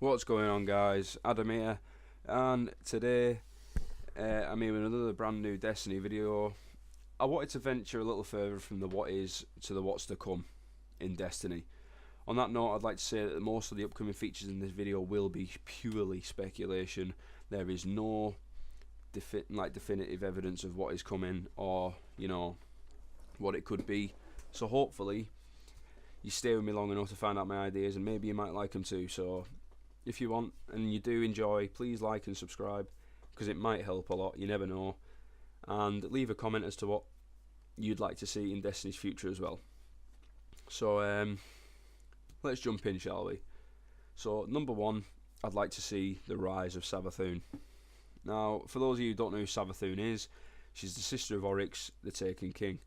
What's going on, guys? Adam here, and today I'm here with another brand new Destiny video. I wanted to venture a little further from the what is to the what's to come in Destiny. On that note, I'd like to say that most of the upcoming features in this video will be purely speculation. There is no definitive evidence of what is coming, or what it could be. So hopefully you stay with me long enough to find out my ideas, and maybe you might like them too. So if you want and you do enjoy, please like and subscribe, because it might help a lot, you never know. And leave a comment as to what you'd like to see in Destiny's future as well. So let's jump in, shall we? So number one, I'd like to see the rise of Savathûn. Now, for those of you who don't know who Savathûn is, she's the sister of Oryx, the Taken King.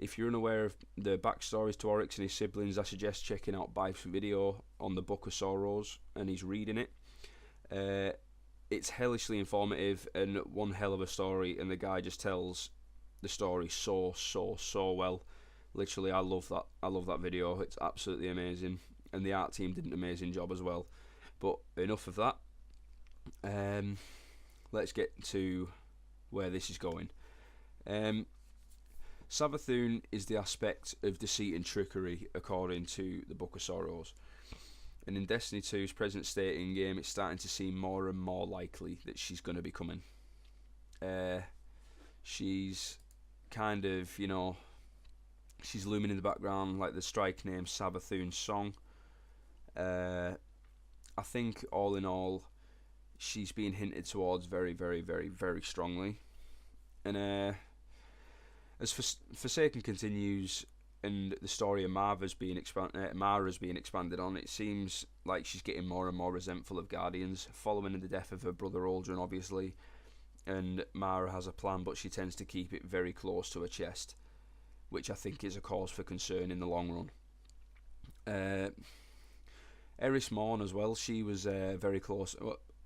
If you're unaware of the backstories to Oryx and his siblings, I suggest checking out Bife's video on the Book of Sorrows, and he's reading it. It's hellishly informative and one hell of a story, and the guy just tells the story so well. Literally, I love that. I love that video. It's absolutely amazing, and the art team did an amazing job as well. But enough of that. Let's get to where this is going. Savathûn is the aspect of deceit and trickery according to the Book of Sorrows, and in Destiny 2's present state in game, it's starting to seem more and more likely that she's going to be coming. She's kind of, she's looming in the background like the strike name Savathûn song. I think all in all, she's being hinted towards very strongly, and as Forsaken continues and the story of Mara's being expanded on, it seems like she's getting more and more resentful of Guardians, following in the death of her brother Aldrin, obviously. And Mara has a plan, but she tends to keep it very close to her chest, which I think is a cause for concern in the long run. Eris Morn as well. She was very close,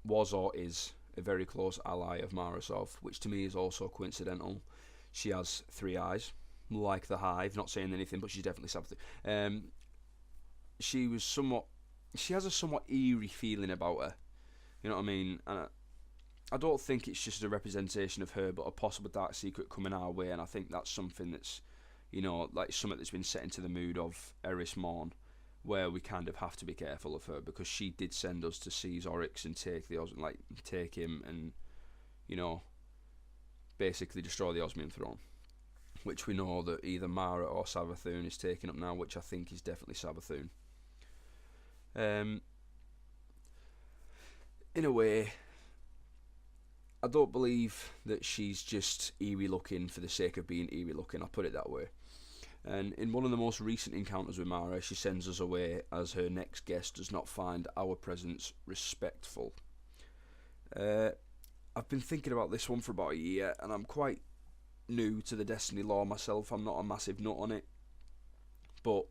was or is a very close ally of Mara Sov, which to me is also coincidental. She has 3 eyes, like the Hive. Not saying anything, but she's definitely something. She has a somewhat eerie feeling about her. You know what I mean? And I don't think it's just a representation of her, but a possible dark secret coming our way. And I think that's something that's, like something that's been set into the mood of Eris Morn, where we kind of have to be careful of her, because she did send us to seize Oryx and take him and, basically destroy the Osmium throne, which we know that either Mara or Savathûn is taking up now, which I think is definitely Savathûn. In a way, I don't believe that she's just eerie looking for the sake of being eerie looking, I'll put it that way. And in one of the most recent encounters with Mara, she sends us away as her next guest does not find our presence respectful. I've been thinking about this one for about a year, and I'm quite new to the Destiny lore myself. I'm not a massive nut on it, but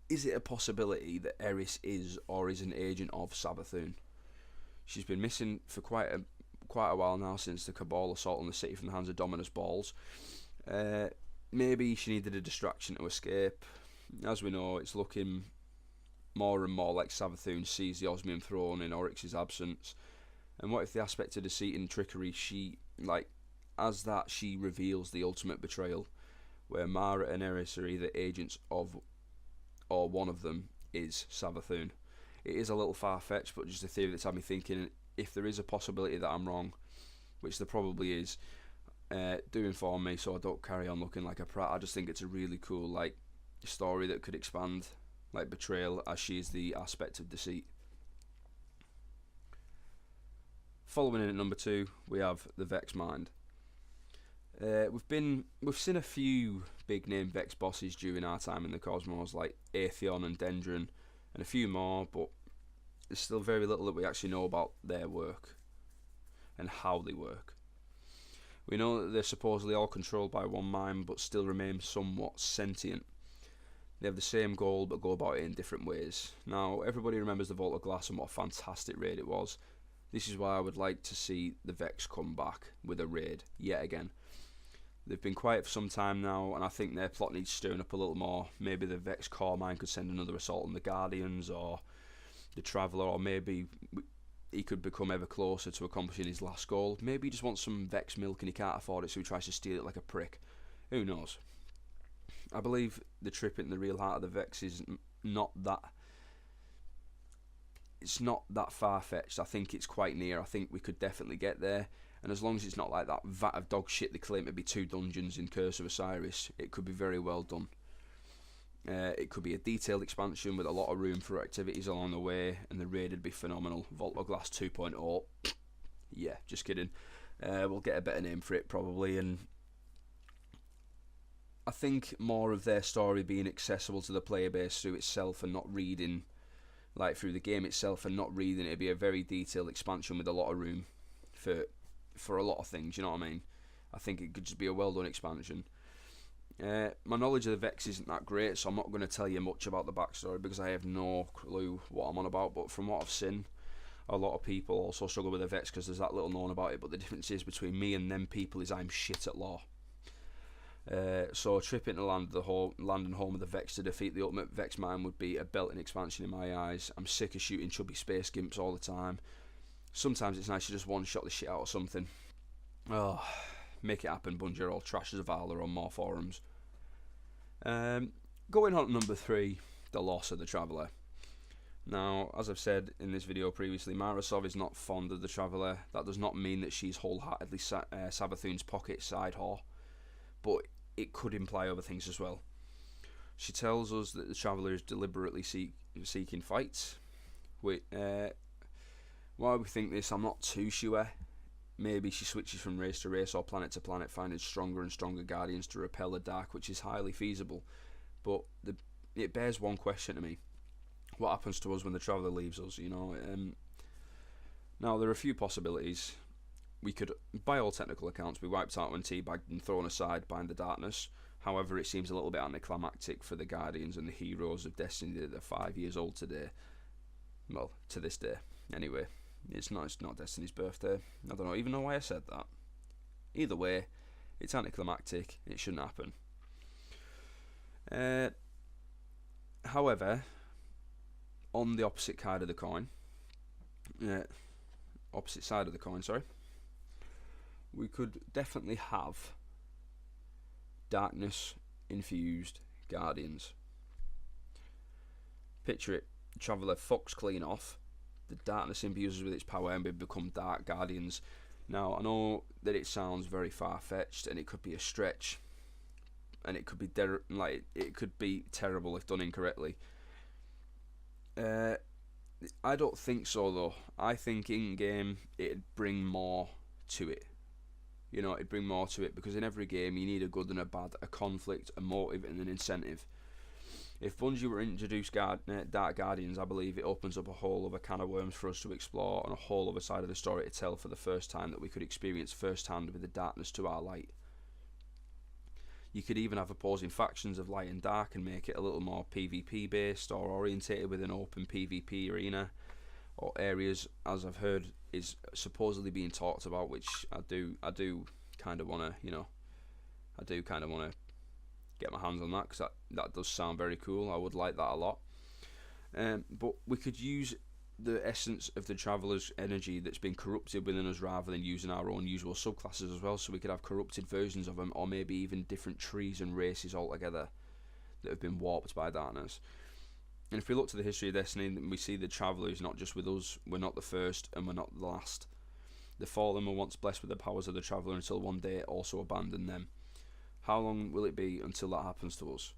is it a possibility that Eris is or is an agent of Savathûn? She's been missing for quite a while now, since the Cabal assault on the city from the hands of Dominus Balls. Maybe she needed a distraction to escape. As we know, it's looking more and more like Savathûn sees the Osmium throne in Oryx's absence. And what if the aspect of deceit and trickery, she reveals the ultimate betrayal, where Mara and Eris are either agents of, or one of them is Savathûn. It is a little far-fetched, but just a theory that's had me thinking. If there is a possibility that I'm wrong, which there probably is, do inform me so I don't carry on looking like a prat. I just think it's a really cool story that could expand betrayal, as she is the aspect of deceit. Following in at number 2, we have the Vex Mind. We've seen a few big name Vex bosses during our time in the Cosmos, like Atheon and Dendron, and a few more, but there's still very little that we actually know about their work and how they work. We know that they're supposedly all controlled by one mind, but still remain somewhat sentient. They have the same goal, but go about it in different ways. Now, everybody remembers the Vault of Glass and what a fantastic raid it was. This is why I would like to see the Vex come back with a raid, yet again. They've been quiet for some time now, and I think their plot needs stirring up a little more. Maybe the Vex core mind could send another assault on the Guardians, or the Traveller, or maybe he could become ever closer to accomplishing his last goal. Maybe he just wants some Vex milk and he can't afford it, so he tries to steal it like a prick. Who knows? I believe the trip into the real heart of the Vex is not that... It's not that far-fetched. I think it's quite near. I think we could definitely get there. And as long as it's not like that vat of dog shit they claim to be 2 dungeons in Curse of Osiris, it could be very well done. It could be a detailed expansion with a lot of room for activities along the way, and the raid would be phenomenal. Vault of Glass 2.0. Yeah, just kidding. We'll get a better name for it probably, and I think more of their story being accessible to the player base through itself and not reading, like through the game itself and not reading, it'd be a very detailed expansion with a lot of room for a lot of things, you know what I mean? I think it could just be a well done expansion. My knowledge of the Vex isn't that great, so I'm not going to tell you much about the backstory because I have no clue what I'm on about, but from what I've seen, a lot of people also struggle with the Vex because there's that little known about it, but the difference is between me and them people is I'm shit at lore. So a trip into land and home of the Vex to defeat the ultimate Vex mine would be a belting expansion in my eyes. I'm sick of shooting chubby space gimps all the time. Sometimes it's nice to just one-shot the shit out of something. Oh, make it happen, Bungie, or all trash as a Valor on more forums. Going on to number 3, the loss of the Traveller. Now, as I've said in this video previously, Marasov is not fond of the Traveller. That does not mean that she's wholeheartedly Savathun's pocket side whore, but it could imply other things as well. She tells us that the Traveller is deliberately seeking fights. Why we think this, I'm not too sure. Maybe she switches from race to race or planet to planet, finding stronger and stronger guardians to repel the dark, which is highly feasible. But it bears one question to me. What happens to us when the Traveller leaves us, you know? Now, there are a few possibilities. We could, by all technical accounts, be wiped out when teabagged and thrown aside by the darkness. However, it seems a little bit anticlimactic for the Guardians and the heroes of Destiny that they're 5 years old today. Well, to this day. Anyway, it's not Destiny's birthday. I don't even know why I said that. Either way, it's anticlimactic. It shouldn't happen. However, on the opposite side of the coin, we could definitely have darkness infused guardians. Picture it, Traveller fucks clean off, the darkness imbues with its power and we become dark guardians. Now, I know that it sounds very far-fetched and it could be a stretch, and it could be it could be terrible if done incorrectly. I don't think so though. I think in game it'd bring more to it. You know, it'd bring more to it because in every game you need a good and a bad, a conflict, a motive, and an incentive. If Bungie were to introduce Dark Guardians, I believe it opens up a whole other can of worms for us to explore and a whole other side of the story to tell for the first time that we could experience firsthand with the darkness to our light. You could even have opposing factions of light and dark and make it a little more PvP based or orientated with an open PvP arena or areas, as I've heard is supposedly being talked about, which I do kind of want to, get my hands on that because that does sound very cool. I would like that a lot. But we could use the essence of the Traveller's energy that's been corrupted within us rather than using our own usual subclasses as well, so we could have corrupted versions of them, or maybe even different trees and races altogether that have been warped by darkness. And if we look to the history of Destiny, we see the Traveller is not just with us, we're not the first and we're not the last. The Fallen were once blessed with the powers of the Traveller until one day it also abandoned them. How long will it be until that happens to us?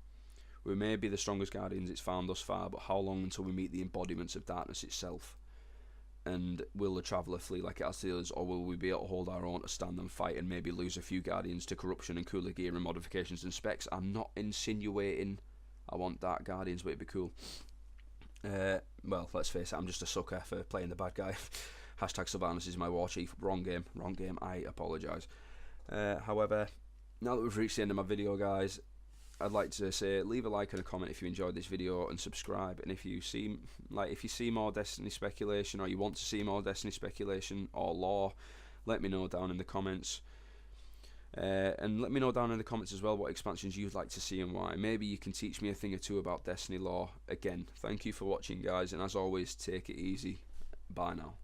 We may be the strongest guardians it's found thus far, but how long until we meet the embodiments of darkness itself? And will the Traveller flee like it has to us, or will we be able to hold our own to stand and fight and maybe lose a few guardians to corruption and cooler gear and modifications and specs? I'm not insinuating I want Dark Guardians, but it'd be cool. Well, let's face it, I'm just a sucker for playing the bad guy. Hashtag Sylvanas is my war chief. Wrong game, I apologise. However, now that we've reached the end of my video, guys, I'd like to say leave a like and a comment if you enjoyed this video, and subscribe. And if you see more Destiny speculation, or you want to see more Destiny speculation or lore, let me know down in the comments. And let me know down in the comments as well what expansions you'd like to see and why. Maybe you can teach me a thing or two about Destiny lore. Again, thank you for watching, guys, and as always, take it easy. Bye now.